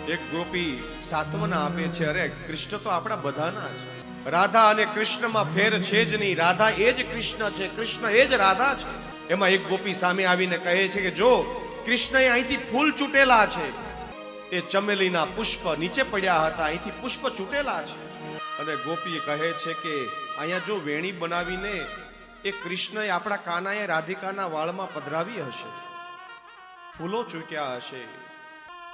એક ગોપી સાંત્વના આપે છે, અરે કૃષ્ણ તો આપણા બધાના છે. રાધા અને કૃષ્ણમાં ફેર છે જ નહીં. રાધા એ જ કૃષ્ણ છે, કૃષ્ણ એ જ રાધા છે. એમાં એક ગોપી સામે આવીને કહે છે કે જો કૃષ્ણએ અહીંથી ફૂલ ચૂંટેલા છે, એ ચમેલીના પુષ્પ નીચે પડ્યા હતા, અહીંથી પુષ્પ ચૂંટેલા છે. અને ગોપી કહે છે કે અહીંયા જો વેણી બનાવીને એ કૃષ્ણએ આપણા કાનાએ રાધિકાના વાળમાં પધરાવી હશે, ફૂલો ચૂક્યા હશે.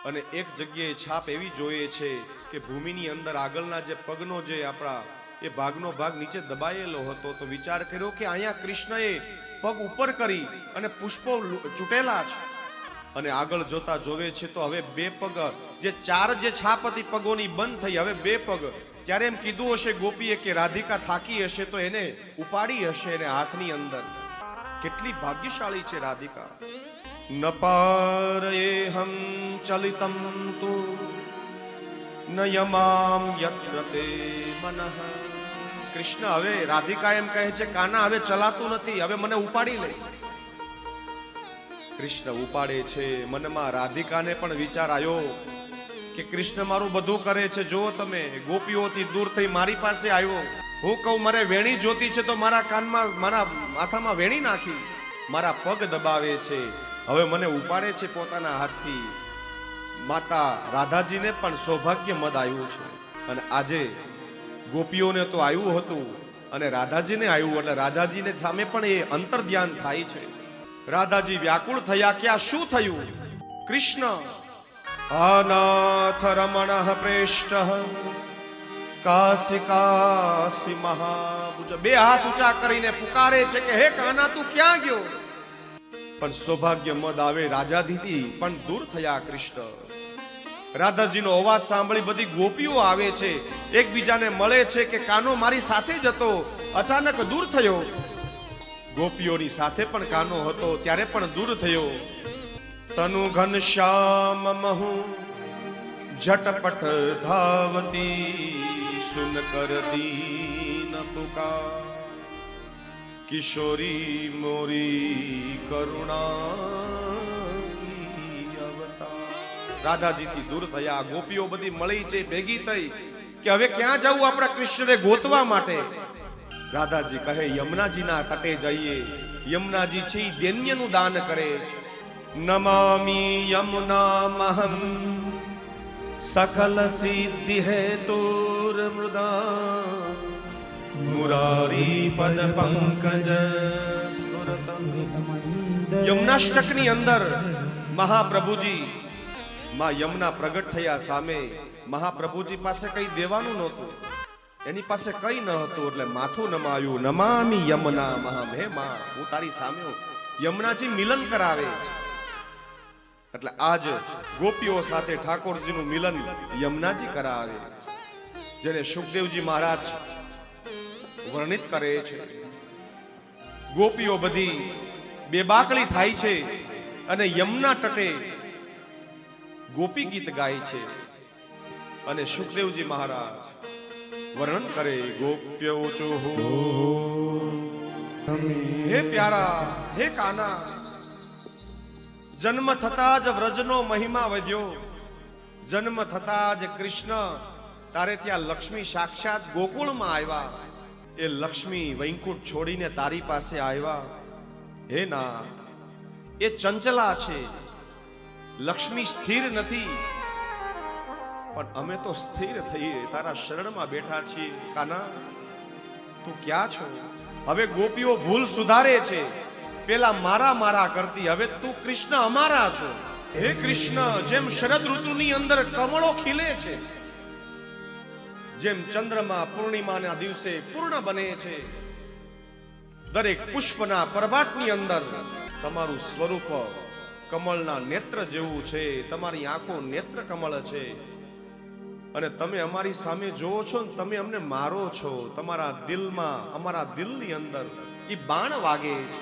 અને એક જગ્યાએ છાપ એવી જોઈએ છે કે ભૂમિની અંદર આગળના જે પગનો જે આપણા એ ભાગનો ભાગ નીચે દબાયેલો હતો. તો વિચાર કર્યો કે અહીંયા કૃષ્ણએ પગ ઉપર કરી અને પુષ્પો ચૂંટેલા છે. અને આગળ જોતા જોવે છે તો હવે બે પગ, જે ચાર જે છાપ હતી પગોની બંધ થઈ, હવે બે પગ. ત્યારે એમ કીધું હશે ગોપીએ કે રાધિકા થાકી હશે તો એને ઉપાડી હશે એને હાથની અંદર. કેટલી ભાગ્યશાળી છે રાધિકા. ન પારયેહમ ચલિતમ તુ ન યમામ યત્ર તે મનઃ. કૃષ્ણ હવે રાધિકા એમ કહે છે કાના હવે ચલાતું નથી, હવે મને ઉપાડી લે. કૃષ્ણ ઉપાડે છે. મનમાં રાધિકાને પણ વિચાર આવ્યો કે કૃષ્ણ મારું બધું કરે છે, જો તમે ગોપીઓથી દૂર થઈ મારી પાસે આવ્યો. હું કહું મારે વેણી જોતી છે તો મારા કાનમાં મારા માથામાં વેણી નાખી, મારા પગ દબાવે છે, હવે મને ઉપાડે છે પોતાના હાથથી. માતા રાધાજીને પણ સૌભાગ્ય મદ આવ્યું છે. અને આજે ગોપીઓને તો આવ્યું હતું અને રાધાજીને આવ્યું, એટલે રાધાજીને સામે પણ એ અંતર ધ્યાન થાય છે. રાધાજી વ્યાકુળ થયા કે આ શું થયું. કૃષ્ણ અનાથ રમણ પ્રેષ્ઠ કાશી કાશી મહાભુજ, બે હાથ ઊંચા કરીને પુકારે છે કે હે કાના તું ક્યાં ગયો. પણ સૌભાગ્ય મદ આવે રાજાધીથી પણ દૂર થયા કૃષ્ણ. રાધાજીનો અવાજ સાંભળી બધી ગોપીઓ આવે છે, એકબીજાને મળે છે કે કાનો મારી સાથે જ હતો, અચાનક દૂર થયો. ગોપીઓની સાથે પણ કાનો હતો ત્યારે પણ દૂર થયો. તનુ ઘનશ્યામ મહુ ઝટપટ ધાવતી સુન કર દીન પુકાર કિશોરી મોરી કરુણા અવતાર. રાધાજીથી દૂર થયા, ગોપીઓ બધી મળી છે, ભેગી થઈ કે હવે ક્યાં જવું આપણા કૃષ્ણને ગોતવા માટે. રાધાજી કહે યમુનાજીના તટે જઈએ. યમુનાજી છે એ દૈન્યનું દાન કરે છે. નમામિ યમુના મહમ સકલ સિદ્ધિ હેતુર મૃદા મુરારી પદ પંકજ યમુનાષ્ટકની અંદર મહાપ્રભુજી માં યમુના પ્રગટ થયા સામે. મહાપ્રભુજી પાસે કઈ દેવાનું નહોતું, એની પાસે કઈ ન હતું, એટલે માથું નમાયું. નમામિ યમુના મહમ, હે માં હું તારી સામે હું. યમુનાજી મિલન કરાવે છે. એટલે આજ ગોપીઓ સાથે ઠાકોરજીનું મિલન યમુનાજી કરાવે, જેને સુખદેવજી મહારાજ વર્ણિત કરે છે. ગોપીઓ બધી બેબાકળી થાય છે અને યમુના તટે ગોપી ગીત ગાય છે. અને સુખદેવજી મહારાજ વર્ણન કરે ગોપ્યો ચોહો હે પ્યારા, હે કાના, જન્મ થતા જ વ્રજનો મહિમા વધ્યો. જન્મ થતા જ કૃષ્ણ તારે ત્યાં લક્ષ્મી સાક્ષાત ગોકુળમાં આવ્યા. એ લક્ષ્મી વૈકુંઠ છોડીને તારી પાસે આવ્યા. હે નાથ, એ ચંચલા છે, લક્ષ્મી સ્થિર નથી, પણ અમે તો સ્થિર થઈએ, તારા શરણમાં બેઠા છીએ. કાના તું ક્યાં છો? હવે ગોપીઓ ભૂલ સુધારે છે. પેલા મારા મારા કરતી, હવે તું કૃષ્ણ અમારા છો. હે કૃષ્ણ, જેમ શરદ ઋતુની અંદર કમળો ખીલે છે, જેમ ચંદ્રમા પૂર્ણિમાના દિવસે પૂર્ણ બને છે, દરેક પુષ્પના પરભાટની અંદર તમારું સ્વરૂપ કમળના નેત્ર જેવું છે. તમારી આંખો નેત્ર કમળ છે અને તમે અમારી સામે જોવો છો ને તમે અમને મારો છો. તમારા દિલમાં, અમારા દિલની અંદર એ બાણ વાગે છે.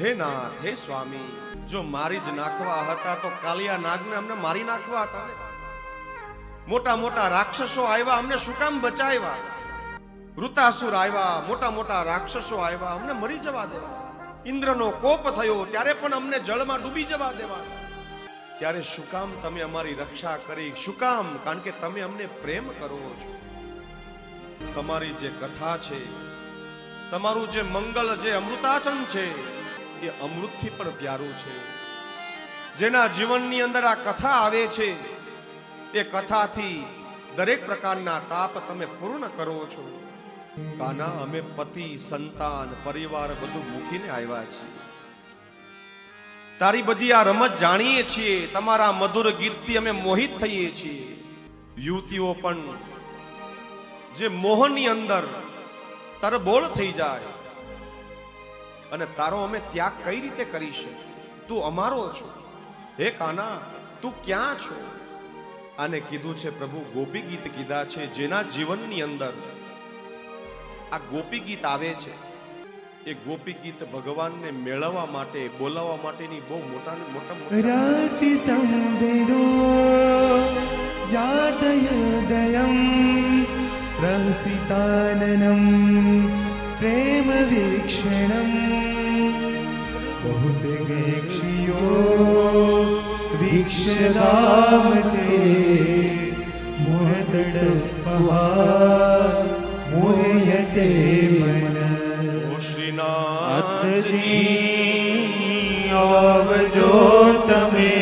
હે નાથ, હે સ્વામી, જો મારી જ નાખવા હતા તો કાલિયા નાગને અમને મારી નાખવા હતા. મોટા મોટા રાક્ષસો આવ્યા, અમને શું કામ બચાવ્યા? વૃતાસુર આવ્યા, મોટા મોટા રાક્ષસો આવ્યા, અમને મરી જવા દેવા. ઇન્દ્રનો કોપ થયો ત્યારે પણ અમને જળમાં ડૂબી જવા દેવા. ત્યારે શું કામ તમે અમારી રક્ષા કરી? શું કામ? કારણ કે તમે અમને પ્રેમ કરો છો. તમારી જે કથા છે, તમારું જે મંગલ, જે અમૃતાચન છે, એ અમૃતથી પણ પ્યારું છે. જેના જીવનની અંદર આ કથા આવે છે, એ કથાથી દરેક પ્રકારના તાપ તમે પૂર્ણ કરો છો. કાના, અમે પતિ, સંતાન, પરિવાર બધું મૂકીને આવ્યા છીએ. તારી બધી આ રમત જાણીએ છીએ. તમારા મધુર ગીતથી અમે મોહિત થઈએ છીએ. યુવતીઓ પણ જે મોહનની અંદર તરબોળ થઈ જાય, અને તારો અમે ત્યાગ કઈ રીતે કરીશું? તું અમારો છો. હે કાના, તું ક્યાં છો? આને કીધું છે પ્રભુ, ગોપી ગીત કીધા છે. જેના જીવનની અંદર આ ગોપી ગીત આવે છે, એ ગોપી ગીત ભગવાનને મેળવવા માટે, બોલાવવા માટેની બહુ મોટા રાશિ સંવેદો યાતયદયમ પ્રહસિતાનનમ પ્રેમ વીક્ષણમ બહુતગેક્ષિયો વીક્ષદામતે મોહતડસ્પહા મોહયતે મન. શ્રીનાથજી આવજો તમે,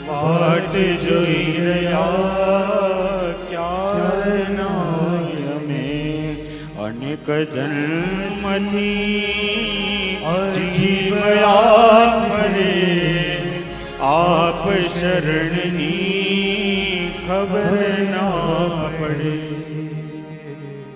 વાટ જોઈ રહ્યા ક્યારના અમે. અનેક જન્મથી જીવયા ફરે આપ શરણની ખબર ના